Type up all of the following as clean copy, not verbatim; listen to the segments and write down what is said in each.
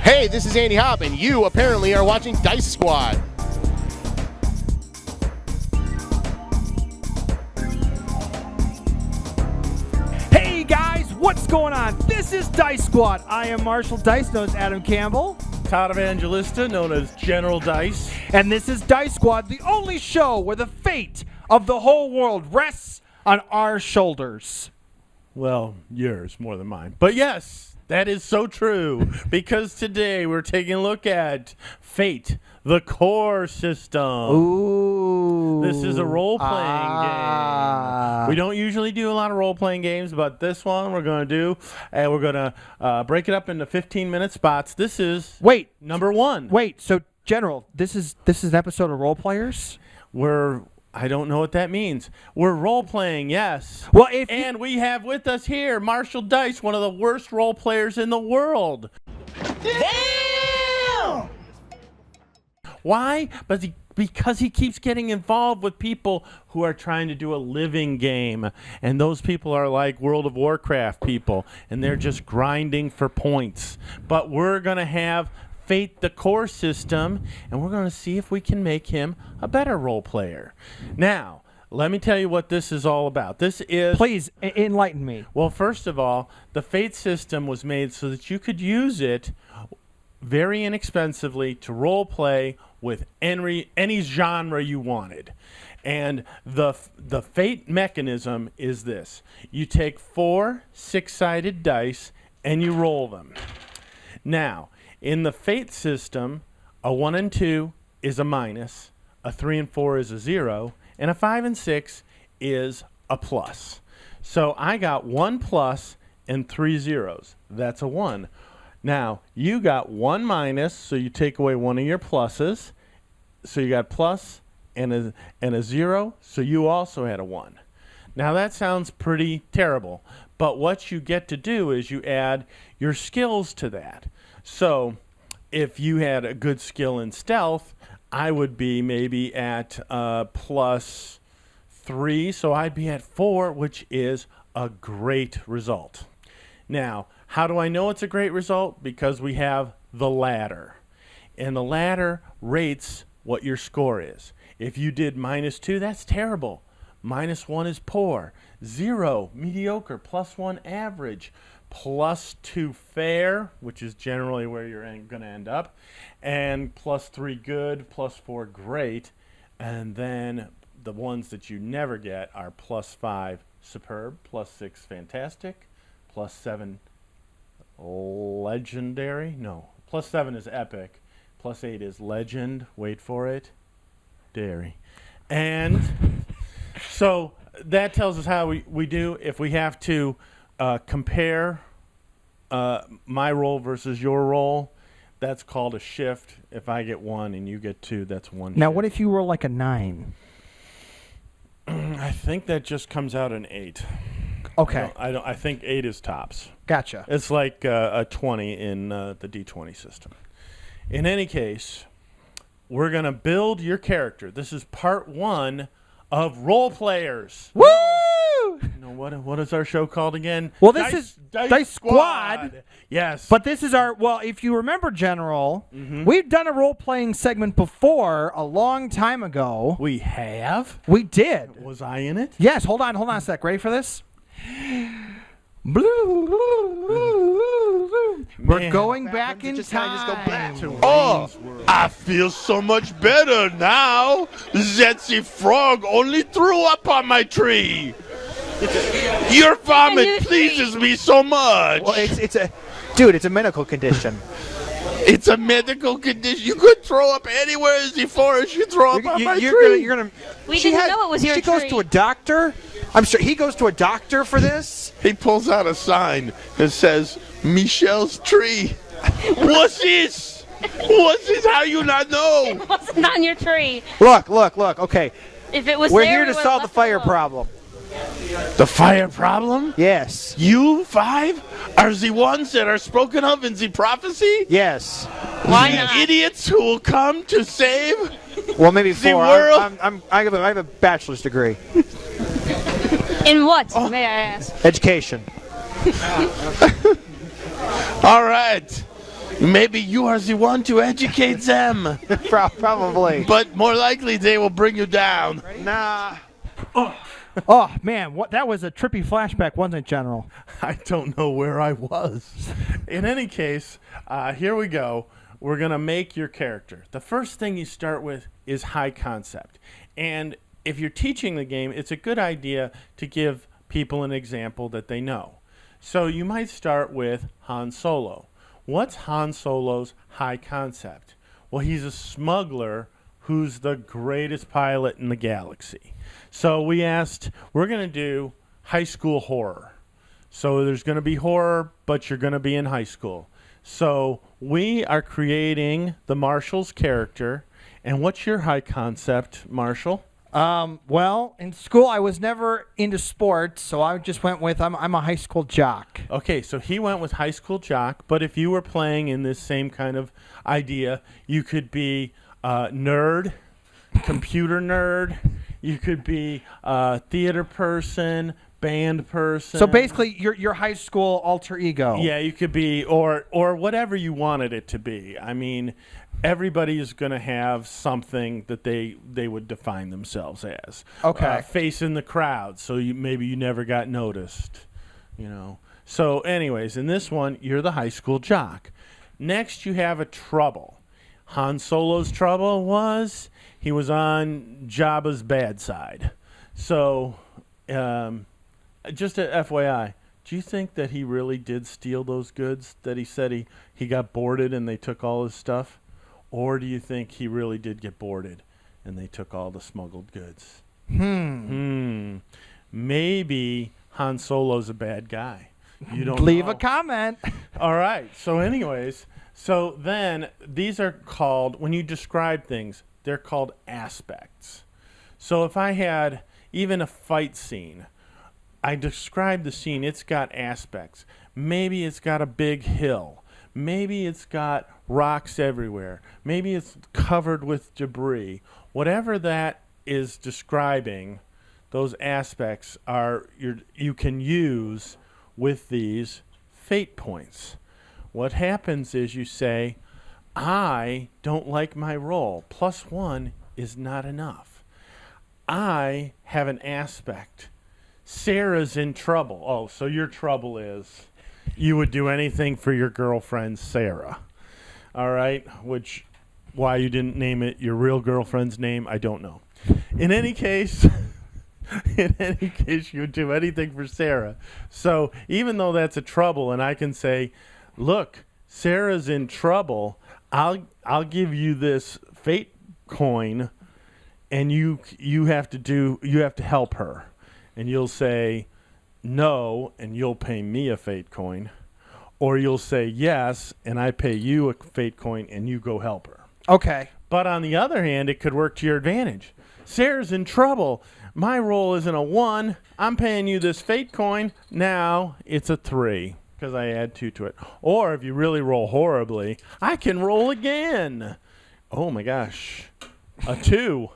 Hey, this is Andy Hopp, and you apparently are watching Dice Squad. Hey guys, what's going on? This is Dice Squad. I am Marshall Dice, known as Adam Campbell. Todd Evangelista, known as General Dice. And this is Dice Squad, the only show where the fate of the whole world rests on our shoulders. Well, yours more than mine. But yes, that is so true, because today we're taking a look at Fate, the core system. Ooh. This is a role-playing game. We don't usually do a lot of role-playing games, but this one we're going to do, and we're going to break it up into 15-minute spots. This is number one. Wait, so General, this is an episode of Role Players? I don't know what that means. We're role-playing, yes. Well, and we have with us here Marshall Dice, one of the worst role players in the world. Damn! Why? Because he keeps getting involved with people who are trying to do a living game. And those people are like World of Warcraft people, and they're just grinding for points. But we're going to have Fate, the core system, and we're going to see if we can make him a better role player. Now, let me tell you what this is all about. This is... Please, enlighten me. Well, first of all, the Fate system was made so that you could use it very inexpensively to role play with any genre you wanted. And the Fate mechanism is this. You take 4 6-sided dice and you roll them. Now, in the Fate system, a 1 and 2 is a minus, a 3 and 4 is a 0, and a 5 and 6 is a plus. So I got 1 plus and 3 zeros. That's a 1. Now, you got 1 minus, so you take away one of your pluses. So you got plus and a 0, so you also had a 1. Now, that sounds pretty terrible, but what you get to do is you add your skills to that. So if you had a good skill in stealth, I would be maybe at plus 3, so I'd be at 4, which is a great result. Now, how do I know it's a great result? Because we have the ladder. And the ladder rates what your score is. If you did -2, that's terrible. -1 is poor. 0, mediocre. +1, average. +2, fair, which is generally where you're going to end up. And +3, good. +4, great. And then the ones that you never get are +5, superb. +6, fantastic. +7, legendary. No, +7 is epic. +8 is legend. Wait for it. Dairy. And so that tells us how we do. If we have to compare my roll versus your roll, that's called a shift. If I get 1 and you get 2, that's 1 Now, shift. what if you roll like a 9? I think that just comes out an 8. Okay. I think 8 is tops. Gotcha. It's like a 20 in the D20 system. In any case, we're going to build your character. This is part 1 of Role Players. Woo! What is our show called again? Well, this is Dice Squad. Yes. But this is if you remember, General, we've done a role-playing segment before a long time ago. We have? We did. Was I in it? Yes, hold on a sec. Ready for this? We're going back in time. Oh, I feel so much better now. Zetzi Frog only threw up on my tree. Your vomit pleases me so much. Well, it's a medical condition. It's a medical condition. You could throw up anywhere, Z4, you throw up on my tree. We didn't know it was your She tree. goes to a doctor. I'm sure he goes to a doctor for this. He pulls out a sign that says, Michelle's tree. What's this? What's this? How you not know? It wasn't on your tree. Look. Okay, If it was we're there, here we to would've solve the left it fire alone. problem. The fire problem? Yes. You 5 are the ones that are spoken of in the prophecy? Yes. Why the not? idiots who will come to save? Well, maybe The 4. world? I have a bachelor's degree. In what, may I ask? Education. All right. Maybe you are the one to educate them, Probably. but more likely they will bring you down. Nah. Oh man, what that was a trippy flashback, wasn't it, General? I don't know where I was. In any case, here we go. We're going to make your character. The first thing you start with is high concept. And if you're teaching the game, it's a good idea to give people an example that they know. So you might start with Han Solo. What's Han Solo's high concept? Well, he's a smuggler who's the greatest pilot in the galaxy. So we asked, we're going to do high school horror. So there's going to be horror, but you're going to be in high school. So we are creating the Marshall's character. And what's your high concept, Marshall? Well, in school I was never into sports, so I just went with I'm a high school jock. Okay, so he went with high school jock, but if you were playing in this same kind of idea, you could be nerd, computer nerd, you could be theater person, band person. So basically, your high school alter ego. Yeah, you could be, or whatever you wanted it to be. I mean, everybody is going to have something that they would define themselves as. Okay. Face in the crowd, so maybe you never got noticed, you know. So anyways, in this one, you're the high school jock. Next, you have a trouble. Han Solo's trouble was he was on Jabba's bad side. So, just a FYI, do you think that he really did steal those goods, that he said he got boarded and they took all his stuff? Or do you think he really did get boarded and they took all the smuggled goods? Maybe Han Solo's a bad guy. You don't Leave know. a comment. All right. So anyways, so then these are called, when you describe things, they're called aspects. So if I had even a fight scene, I describe the scene, it's got aspects. Maybe it's got a big hill. Maybe it's got rocks everywhere. Maybe it's covered with debris. Whatever that is describing, those aspects are you can use with these fate points. What happens is you say, I don't like my role. +1 is not enough. I have an aspect. Sarah's in trouble. Oh, so your trouble is you would do anything for your girlfriend, Sarah. All right? Why you didn't name it your real girlfriend's name, I don't know. In any case, you would do anything for Sarah. So even though that's a trouble, and I can say, look, Sarah's in trouble, I'll give you this fate coin, and you have to help her. And you'll say no, and you'll pay me a fate coin. Or you'll say yes, and I pay you a fate coin, and you go help her. Okay. But on the other hand, it could work to your advantage. Sarah's in trouble. My roll isn't a 1. I'm paying you this fate coin. Now it's a 3 because I add 2 to it. Or if you really roll horribly, I can roll again. Oh, my gosh. A 2.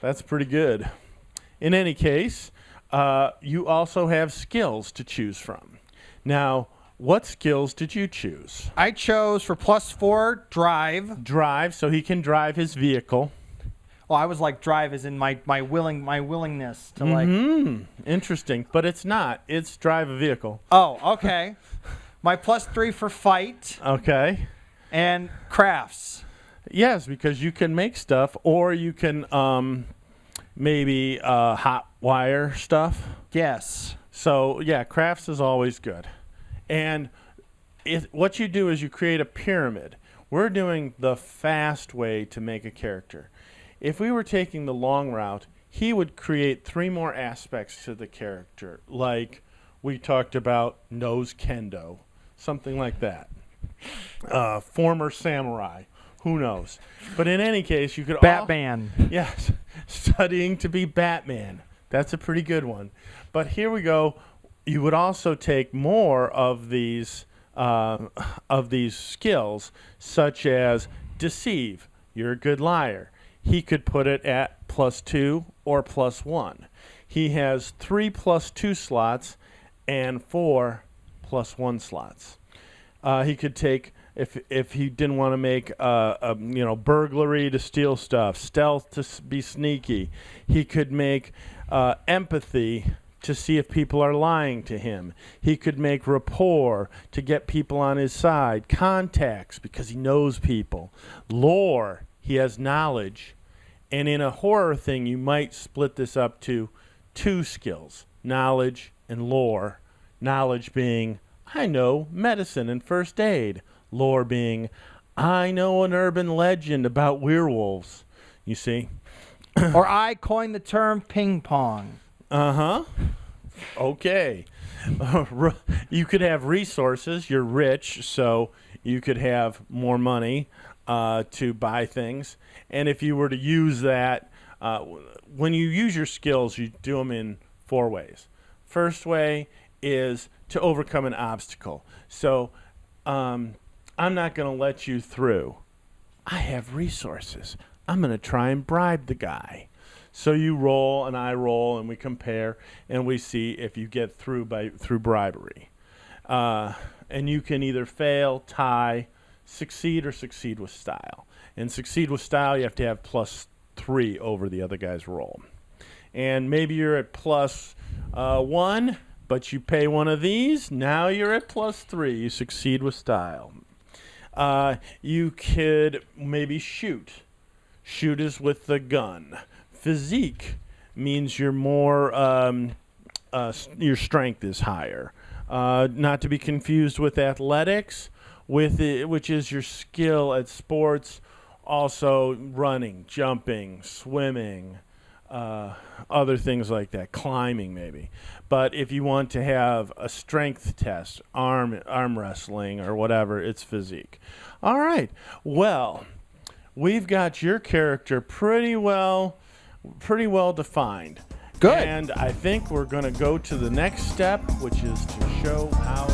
That's pretty good. In any case, you also have skills to choose from. Now, what skills did you choose? I chose for +4 drive. Drive, so he can drive his vehicle. Well, I was like drive as in my willingness to like. Interesting, but it's not. It's drive a vehicle. Oh, okay. My +3 for fight Okay. and crafts. Yes, because you can make stuff, or you can maybe hot wire stuff. Yes. So yeah, crafts is always good. And what you do is you create a pyramid. We're doing the fast way to make a character. If we were taking the long route, he would create 3 more aspects to the character, like we talked about nose kendo, something like that. Former samurai, who knows? But in any case, you could Batman. Yes, studying to be Batman. That's a pretty good one. But here we go. You would also take more of these skills, such as deceive. You're a good liar. He could put it at +2 or +1. He has 3 +2 slots and 4 +1 slots. He could take if he didn't want to make burglary to steal stuff, stealth to be sneaky, he could make empathy to see if people are lying to him. He could make rapport to get people on his side, contacts because he knows people, lore, he has knowledge. And in a horror thing, you might split this up to 2 skills, knowledge and lore. Knowledge being, I know medicine and first aid. Lore being, I know an urban legend about werewolves. You see? Or I coined the term ping pong. Uh-huh. Okay. You could have resources. You're rich, so you could have more money to buy things. And if you were to use that, when you use your skills, you do them in 4 ways. First way is to overcome an obstacle. So I'm not going to let you through. I have resources. I'm going to try and bribe the guy. So you roll and I roll and we compare and we see if you get through through bribery. And you can either fail, tie, succeed, or succeed with style. And succeed with style, you have to have +3 over the other guy's roll. And maybe you're at +1, but you pay one of these. Now you're at +3. You succeed with style. You could maybe shoot. Shoot is with the gun. Physique means you're more, your strength is higher. Not to be confused with athletics, which is your skill at sports, also running, jumping, swimming, other things like that, climbing maybe. But if you want to have a strength test, arm wrestling or whatever, it's physique. All right. Well, we've got your character pretty well defined. Good. And I think we're going to go to the next step, which is to show how